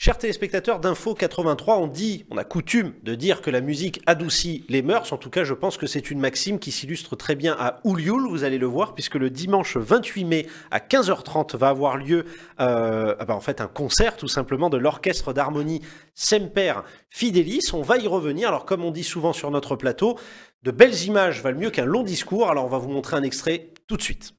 Chers téléspectateurs d'Info 83, on a coutume de dire que la musique adoucit les mœurs. En tout cas, je pense que c'est une maxime qui s'illustre très bien à Oulioul, vous allez le voir, puisque le dimanche 28 mai à 15h30 va avoir lieu un concert tout simplement de l'orchestre d'harmonie Semper Fidelis. On va y revenir. Alors comme on dit souvent sur notre plateau, de belles images valent mieux qu'un long discours. Alors on va vous montrer un extrait tout de suite.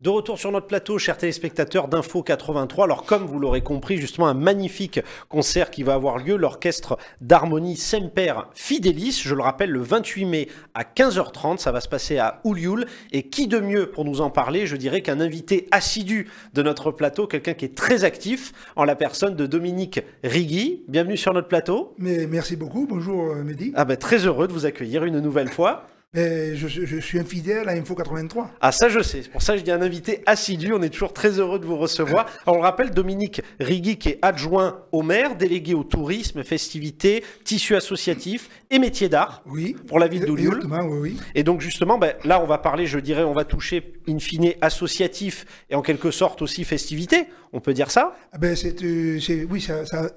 De retour sur notre plateau, chers téléspectateurs d'Info 83. Alors, comme vous l'aurez compris, justement, un magnifique concert qui va avoir lieu, l'orchestre d'harmonie Semper Fidelis. Je le rappelle, le 28 mai à 15h30, ça va se passer à Oulioul. Et qui de mieux pour nous en parler, je dirais, qu'un invité assidu de notre plateau, quelqu'un qui est très actif, en la personne de Dominique Rigui. Bienvenue sur notre plateau. Mais merci beaucoup. Bonjour Mehdi. Très heureux de vous accueillir une nouvelle fois. Mais je suis infidèle à Info 83. Ah, ça je sais, c'est pour ça que je dis un invité assidu, on est toujours très heureux de vous recevoir. Alors, on le rappelle, Dominique Rigui qui est adjoint au maire, délégué au tourisme, festivités, tissu associatif et métiers d'art pour la ville d'Oulioul. Oui. Et donc justement, là on va parler, je dirais, on va toucher in fine associatif et en quelque sorte aussi festivité, on peut dire ça?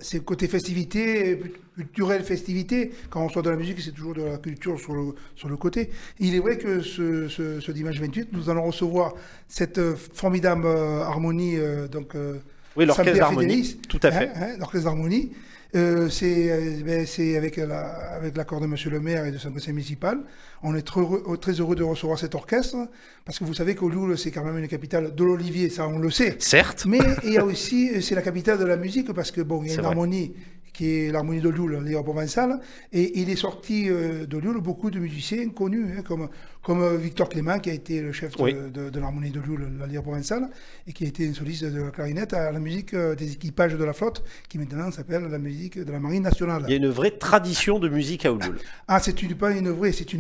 C'est côté festivité, culturel festivité. Quand on sort de la musique, c'est toujours de la culture sur le côté. Il est vrai que ce dimanche 28, nous allons recevoir cette formidable harmonie, l'orchestre d'harmonie, tout à fait. L'orchestre d'harmonie. C'est avec l'accord de Monsieur le maire et de son conseil municipal. On est très heureux de recevoir cet orchestre, parce que vous savez qu'Oulioul, c'est quand même une capitale de l'Olivier, ça on le sait. Certes. Mais il y a aussi, c'est la capitale de la musique, parce que il y a une harmonie qui est l'harmonie d'Oulioul, l'Ira provençale, et il est sorti d'Oulioul beaucoup de musiciens connus, comme Victor Clément, qui a été le chef de l'harmonie d'Oulioul, la Lyre provençale, et qui a été un soliste de la clarinette à la musique des équipages de la flotte, qui maintenant s'appelle la musique de la Marine nationale. Il y a une vraie tradition de musique à Oulioul. Ah, c'est une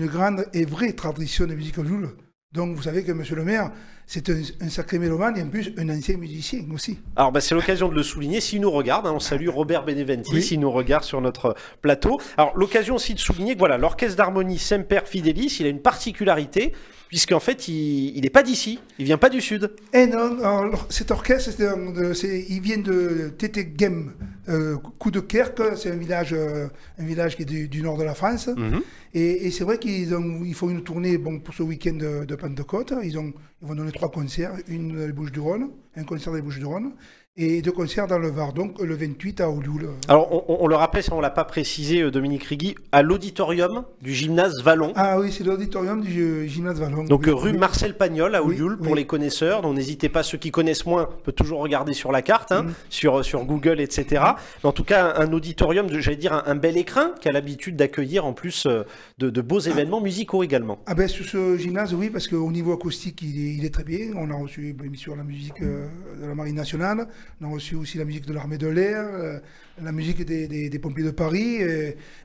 grande et vraie tradition de musique à Oulioul. Donc vous savez que Monsieur le maire, c'est un sacré mélomane et en plus un ancien musicien aussi. Alors c'est l'occasion de le souligner, s'il nous regarde, on salue Robert Beneventi, s'il nous regarde sur notre plateau. Alors l'occasion aussi de souligner que voilà, l'orchestre d'harmonie Semper Fidelis, il a une particularité, puisqu'en fait il n'est pas d'ici, il vient pas du sud. Et non, alors, cet orchestre, il vient de Tétégem, Coup de Kerk, c'est un village qui est du nord de la France. Et c'est vrai qu'ils font une tournée pour ce week-end de Pentecôte. Ils vont donner 3 concerts, une dans les Bouches-du-Rhône, un concert dans les Bouches-du-Rhône, et 2 concerts dans le Var, donc le 28 à Oulioul. Alors on le rappelle, on ne l'a pas précisé, Dominique Rigui, à l'auditorium du gymnase Vallon. Ah oui, c'est l'auditorium du gymnase Vallon. Donc rue Marcel Pagnol à Oulioul pour les connaisseurs. Donc n'hésitez pas, ceux qui connaissent moins, on peut toujours regarder sur la carte, sur Google, etc. Mais en tout cas, un auditorium, j'allais dire un bel écrin qui a l'habitude d'accueillir en plus de beaux événements musicaux également. Sur ce gymnase, oui, parce qu'au niveau acoustique, il est très bien. On a reçu bien sûr la musique de la Marine nationale. On a reçu aussi la musique de l'armée de l'air, la musique des pompiers de Paris,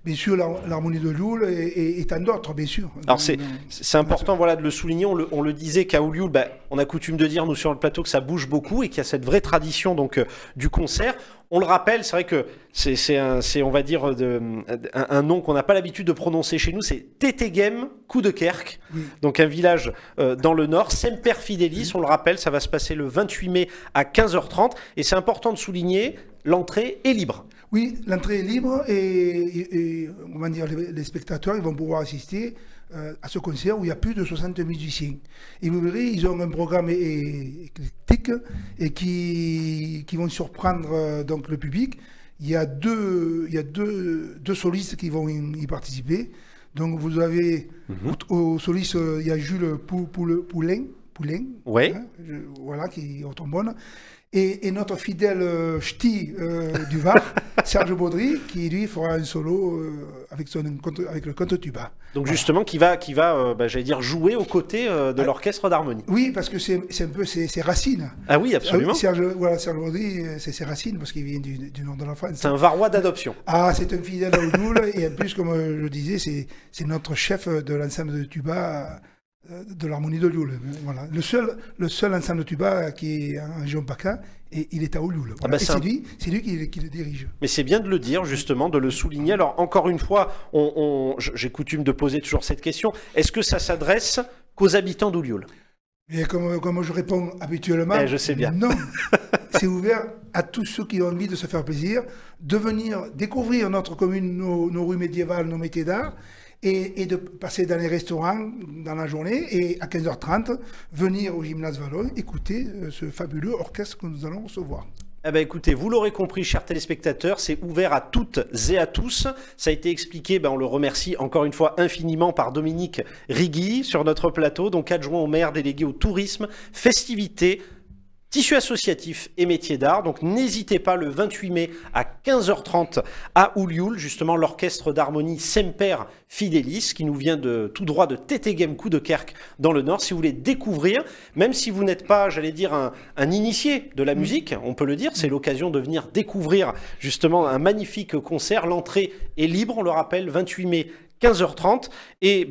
bien sûr l'harmonie de Oulioul et tant d'autres, bien sûr. Alors c'est important de le souligner, on le disait qu'à Oulioul, on a coutume de dire, nous sur le plateau, que ça bouge beaucoup et qu'il y a cette vraie tradition du concert. On le rappelle, c'est vrai que c'est on va dire, un nom qu'on n'a pas l'habitude de prononcer chez nous, c'est Tétégem, Coup de Kerk, donc un village dans le nord, Semper Fidelis, on le rappelle, ça va se passer le 28 mai à 15h30, et c'est important de souligner, l'entrée est libre. Oui, l'entrée est libre et on va dire les spectateurs ils vont pouvoir assister à ce concert où il y a plus de 60 musiciens. Et vous verrez, ils ont un programme éclectique et qui vont surprendre donc le public. Il y a deux solistes qui vont y participer. Donc vous avez au soliste, il y a Jules Poulain, ouais. Hein, voilà, qui est au trombone. Et notre fidèle ch'ti du Var, Serge Baudry, qui lui fera un solo avec le conte-tuba. Donc voilà. justement, qui va j'allais dire, jouer aux côtés de l'orchestre d'harmonie. Oui, parce que c'est un peu ses racines. Ah oui, absolument. Serge Baudry, c'est ses racines, parce qu'il vient du nord de la France. C'est un Varois d'adoption. Ah, c'est un fidèle à Oudoul, et en plus, comme je le disais, c'est notre chef de l'ensemble de tuba de l'harmonie de Lioul. Voilà. Le seul ensemble de tuba qui est en région PACA, et il est à Olioul. Voilà. Et c'est lui qui le dirige. Mais c'est bien de le dire, justement, de le souligner. Alors, encore une fois, j'ai coutume de poser toujours cette question. Est-ce que ça s'adresse qu'aux habitants d'Olioul? Et comme je réponds habituellement, je sais bien. Non. C'est ouvert à tous ceux qui ont envie de se faire plaisir, de venir découvrir notre commune, nos rues médiévales, nos métiers d'art, et de passer dans les restaurants dans la journée, et à 15h30, venir au gymnase Vallon, écouter ce fabuleux orchestre que nous allons recevoir. Eh ben écoutez, vous l'aurez compris, chers téléspectateurs, c'est ouvert à toutes et à tous. Ça a été expliqué, on le remercie encore une fois infiniment par Dominique Rigui sur notre plateau, donc adjoint au maire délégué au tourisme, festivités, tissu associatif et métiers d'art. Donc n'hésitez pas, le 28 mai à 15h30 à Olioul, justement l'orchestre d'harmonie Semper Fidelis qui nous vient tout droit de Tetegem Coudekerque dans le Nord. Si vous voulez découvrir, même si vous n'êtes pas, j'allais dire, un initié de la musique, on peut le dire, c'est l'occasion de venir découvrir justement un magnifique concert. L'entrée est libre, on le rappelle, 28 mai 15h30. Et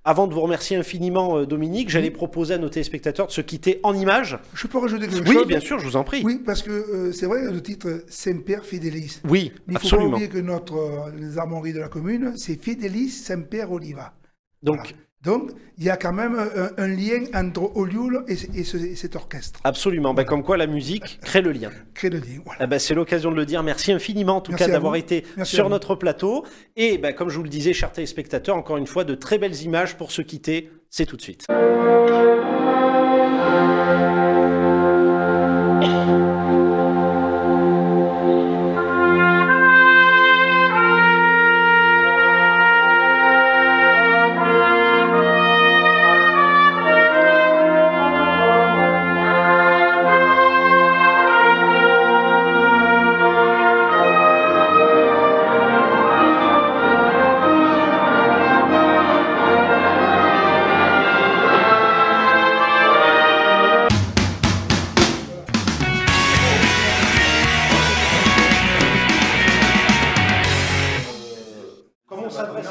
avant de vous remercier infiniment, Dominique, j'allais proposer à nos téléspectateurs de se quitter en images. Je peux rajouter quelque chose? Oui, bien sûr, je vous en prie. Oui, parce que c'est vrai, le titre Semper Fidelis. Oui, mais absolument. Il ne faut pas oublier que les armoiries de la commune, c'est Fidelis Semper Oliva. Donc, voilà. Donc, il y a quand même un lien entre Olioul et cet orchestre. Absolument. Voilà. Comme quoi la musique crée le lien. Crée le lien, voilà. C'est l'occasion de le dire. Merci infiniment, en tout cas, d'avoir été sur notre plateau. Et comme je vous le disais, chers téléspectateurs, encore une fois, de très belles images pour se quitter. C'est tout de suite.